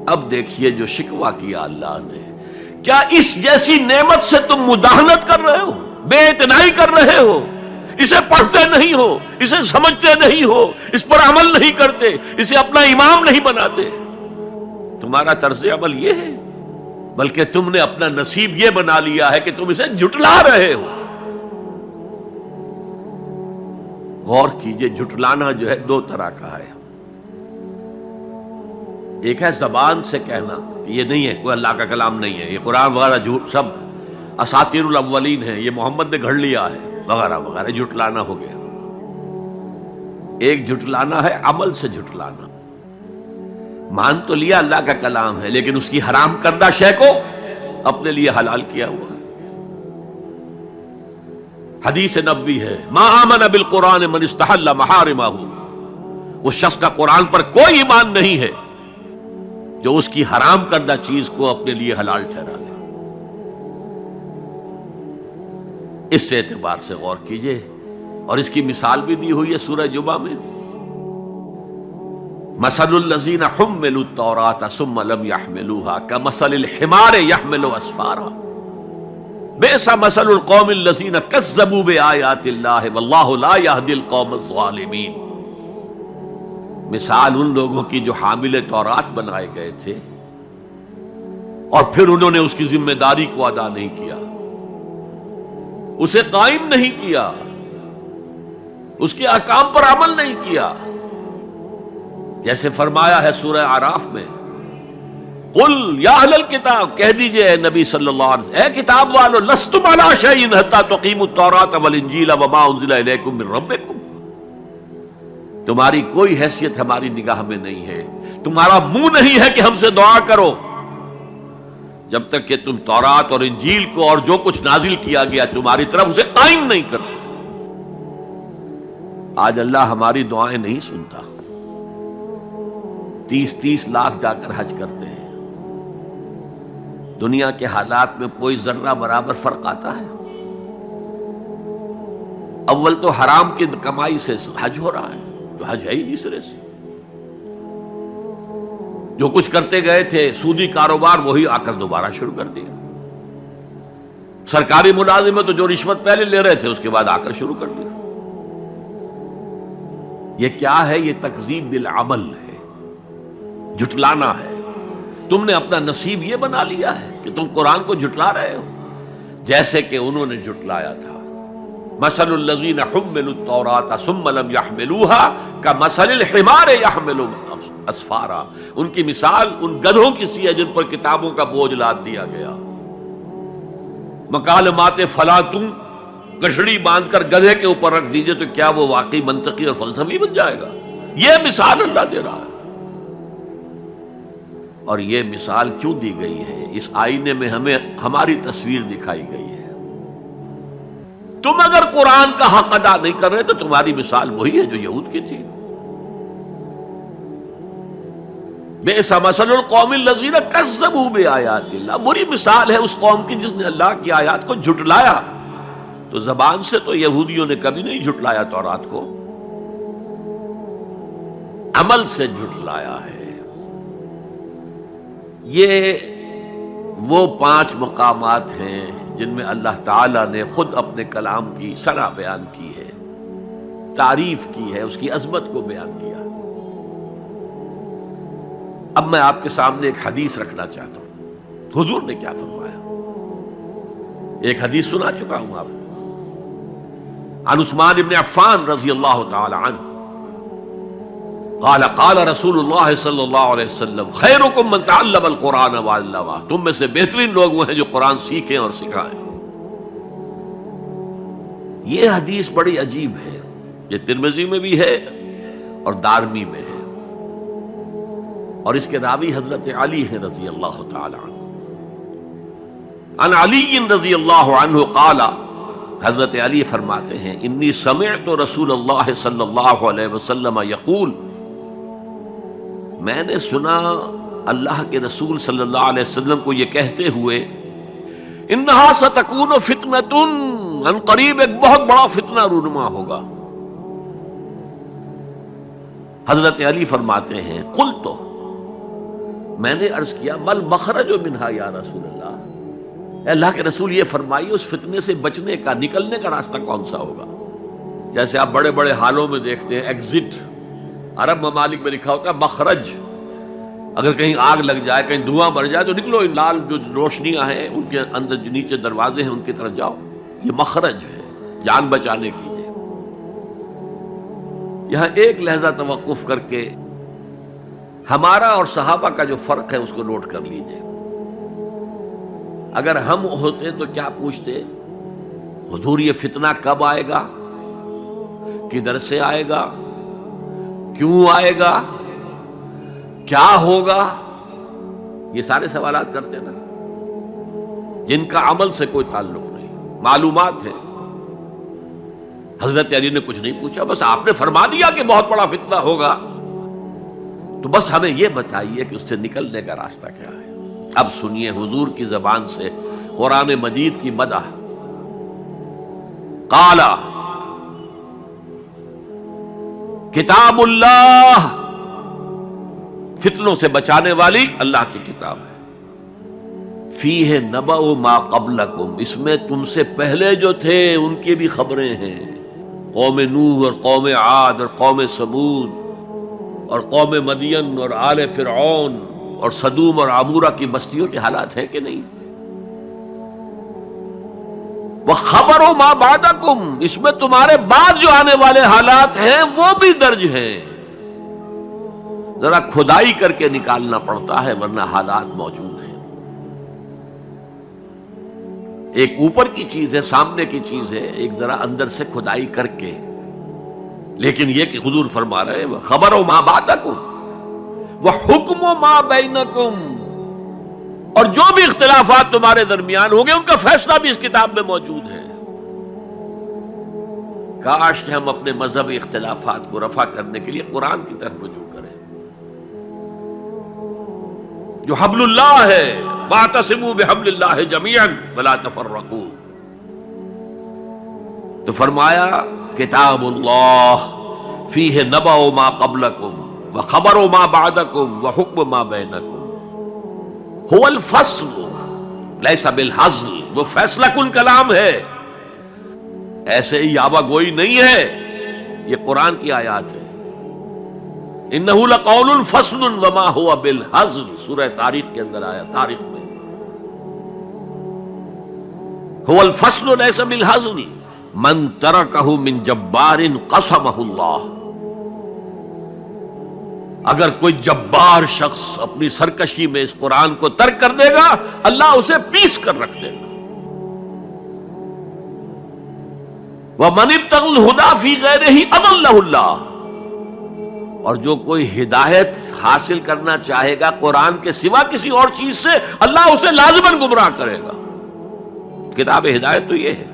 اب دیکھیے جو شکوہ کیا اللہ نے، کیا اس جیسی نعمت سے تم مداہنت کر رہے ہو، بے اعتنائی کر رہے ہو، اسے پڑھتے نہیں ہو، اسے سمجھتے نہیں ہو، اس پر عمل نہیں کرتے، اسے اپنا امام نہیں بناتے؟ تمہارا طرز عمل یہ ہے، بلکہ تم نے اپنا نصیب یہ بنا لیا ہے کہ تم اسے جھٹلا رہے ہو۔ غور کیجئے، جھٹلانا جو ہے دو طرح کا ہے۔ ایک ہے زبان سے کہنا کہ یہ نہیں ہے، کوئی اللہ کا کلام نہیں ہے، یہ قرآن وغیرہ جھوٹ، سب اساطیر الاولین ہیں، یہ محمد نے گھڑ لیا ہے وغیرہ وغیرہ، جھٹلانا ہو گیا۔ ایک جھٹلانا ہے عمل سے جھٹلانا، مان تو لیا اللہ کا کلام ہے لیکن اس کی حرام کردہ شے کو اپنے لیے حلال کیا ہوا ہے۔ حدیث نبوی ہے، ما آمن بالقرآن من استحل محارمہ، اس شخص کا قرآن پر کوئی ایمان نہیں ہے جو اس کی حرام کردہ چیز کو اپنے لیے حلال ٹھہرا لے۔ اس اعتبار سے غور کیجئے، اور اس کی مثال بھی دی ہوئی ہے سورہ جمعہ میں، مثل الذین حملوا التوراۃ ثم لم يحملوها كمثل الحمار يحمل اسفارا بئس مثل القوم الذین کذبوا بآیات اللہ واللہ لا يهدی القوم الظالمین۔ مثال ان لوگوں کی جو حامل تورات بنائے گئے تھے اور پھر انہوں نے اس کی ذمہ داری کو ادا نہیں کیا، اسے قائم نہیں کیا، اس کے احکام پر عمل نہیں کیا۔ جیسے فرمایا ہے سورہ اعراف میں، قل یا اہل الکتاب، کہہ دیجئے اے نبی صلی اللہ علیہ وسلم، اے کتاب والو، لستم علی شیء حتی تقیموا التوراۃ والانجیل وما انزل الیکم من ربکم، تمہاری کوئی حیثیت ہماری نگاہ میں نہیں ہے، تمہارا منہ نہیں ہے کہ ہم سے دعا کرو جب تک کہ تم تورات اور انجیل کو اور جو کچھ نازل کیا گیا تمہاری طرف اسے قائم نہیں کرتے۔ آج اللہ ہماری دعائیں نہیں سنتا، 30 لاکھ جا کر حج کرتے ہیں، دنیا کے حالات میں کوئی ذرہ برابر فرق آتا ہے؟ اول تو حرام کی کمائی سے حج ہو رہا ہے، تو حج ہے ہی نہیں سرے سے۔ جو کچھ کرتے گئے تھے سودی کاروبار، وہی آ کر دوبارہ شروع کر دیا۔ سرکاری ملازم تو جو رشوت پہلے لے رہے تھے اس کے بعد آ کر شروع کر دیا۔ یہ کیا ہے؟ یہ تکذیب بالعمل ہے، جھٹلانا ہے۔ تم نے اپنا نصیب یہ بنا لیا ہے کہ تم قرآن کو جھٹلا رہے ہو، جیسے کہ انہوں نے جھٹلایا تھا۔ مثل الذین حملوا التوراۃ ثم لم يحملوها كمثل الحمار يحمل اسفارا، ان کی مثال ان گدھوں کی سی ہے جن پر کتابوں کا بوجھ لاد دیا گیا۔ مکالمات فلاطوں، گٹھڑی باندھ کر گدھے کے اوپر رکھ دیجئے تو کیا وہ واقعی منطقی اور فلسفی بن جائے گا؟ یہ مثال اللہ دے رہا ہے۔ اور یہ مثال کیوں دی گئی ہے؟ اس آئینے میں ہمیں ہماری تصویر دکھائی گئی ہے۔ تم اگر قرآن کا حق ادا نہیں کر رہے تو تمہاری مثال وہی ہے جو یہود کی تھی۔ بئس مثل القوم الذین کذبوا بآیات اللہ، بری مثال ہے اس قوم کی جس نے اللہ کی آیات کو جھٹلایا۔ تو زبان سے تو یہودیوں نے کبھی نہیں جھٹلایا تورات کو، عمل سے جھٹلایا ہے۔ یہ وہ 5 مقامات ہیں جن میں اللہ تعالیٰ نے خود اپنے کلام کی ثنا بیان کی ہے، تعریف کی ہے، اس کی عظمت کو بیان کیا۔ اب میں آپ کے سامنے ایک حدیث رکھنا چاہتا ہوں، حضور نے کیا فرمایا۔ ایک حدیث سنا چکا ہوں آپ کو، عن عثمان بن عفان رضی اللہ تعالی عنہ قال قال رسول اللہ صلی اللہ علیہ وسلم خیرکم من تعلم القرآن وعلمہ، تم میں سے بہترین لوگ وہ ہیں جو قرآن سیکھیں اور سکھائیں۔ یہ حدیث بڑی عجیب ہے، یہ ترمذی میں بھی ہے اور دارمی میں ہے، اور اس کے راوی حضرت علی ہیں رضی اللہ تعالی عنہ۔ عن علی رضی اللہ عنہ قال، حضرت علی فرماتے ہیں انی سمعت رسول اللہ صلی اللہ علیہ وسلم یقول، میں نے سنا اللہ کے رسول صلی اللہ علیہ وسلم کو یہ کہتے ہوئے، انہا ستکون فتنۃ، ان قریب ایک بہت بڑا فتنہ رونما ہوگا۔ حضرت علی فرماتے ہیں قلت، میں نے عرض کیا مل مخرج منہا یا رسول اللہ، اے اللہ کے رسول یہ فرمائیے اس فتنے سے بچنے کا، نکلنے کا راستہ کون سا ہوگا؟ جیسے آپ بڑے بڑے حالوں میں دیکھتے ہیں ایگزٹ، عرب ممالک میں لکھا ہوتا ہے مخرج، اگر کہیں آگ لگ جائے، کہیں دھواں بڑھ جائے تو نکلو، لال جو روشنیاں ہیں ان کے اندر جو نیچے دروازے ہیں ان کی طرف جاؤ، یہ مخرج ہے جان بچانے کی۔ یہاں ایک لحظہ توقف کر کے ہمارا اور صحابہ کا جو فرق ہے اس کو نوٹ کر لیجئے۔ اگر ہم ہوتے تو کیا پوچھتے؟ حضور یہ فتنہ کب آئے گا، کدھر سے آئے گا، کیوں آئے گا، کیا ہوگا؟ یہ سارے سوالات کرتے نا، جن کا عمل سے کوئی تعلق نہیں، معلومات ہے۔ حضرت علی نے کچھ نہیں پوچھا، بس آپ نے فرما دیا کہ بہت بڑا فتنہ ہوگا، تو بس ہمیں یہ بتائیے کہ اس سے نکلنے کا راستہ کیا ہے۔ اب سنیے حضور کی زبان سے قرآن مجید کی مدح۔ قال کتاب اللہ، فتنوں سے بچانے والی اللہ کی کتاب ہے۔ فیہ نبأ ما قبلکم، اس میں تم سے پہلے جو تھے ان کی بھی خبریں ہیں، قوم نوح اور قوم عاد اور قوم سمود اور قوم مدین اور آل فرعون اور سدوم اور عمورہ کی بستیوں کے حالات ہیں کہ نہیں؟ وَخَبَرُ مَا بَعْدَكُمْ، اس میں تمہارے بعد جو آنے والے حالات ہیں وہ بھی درج ہیں، ذرا کھدائی کر کے نکالنا پڑتا ہے ورنہ حالات موجود ہیں۔ ایک اوپر کی چیز ہے، سامنے کی چیز ہے، ایک ذرا اندر سے کھدائی کر کے، لیکن یہ کہ حضور فرما رہے ہیں خبرو ما بعدکم وحکم ما بینکم، اور جو بھی اختلافات تمہارے درمیان ہوں گے ان کا فیصلہ بھی اس کتاب میں موجود ہے۔ کاش کہ ہم اپنے مذہبی اختلافات کو رفع کرنے کے لیے قرآن کی طرف رجوع کریں، جو حبل اللہ ہے، واعتصموا بحبل اللہ جميعا ولا تفرقوا۔ تو فرمایا کتاب اللہ فیہ نبأ ما قبلکم وخبر ما بعدکم وحکم ما بینکم، هو الفصل لیس بالحزل، وہ فیصلہ کن کلام ہے، ایسے ہی یابہ گوئی نہیں ہے، یہ قرآن کی آیات ہے۔ انہ لقول فصل وما هو بالحزل، سورہ طارق کے اندر آیا، طارق میں هو الفصل لیس بالحزل من ترکہ من جبار قسمہ اللہ، اگر کوئی جبار شخص اپنی سرکشی میں اس قرآن کو ترک کر دے گا اللہ اسے پیس کر رکھ دے گا۔ وَمَنِ ابْتَغَى الْهُدَى فِي غَيْرِهِ أَضَلَّهُ اللَّهُ، اور جو کوئی ہدایت حاصل کرنا چاہے گا قرآن کے سوا کسی اور چیز سے، اللہ اسے لازماً گمراہ کرے گا۔ کتاب ہدایت تو یہ ہے۔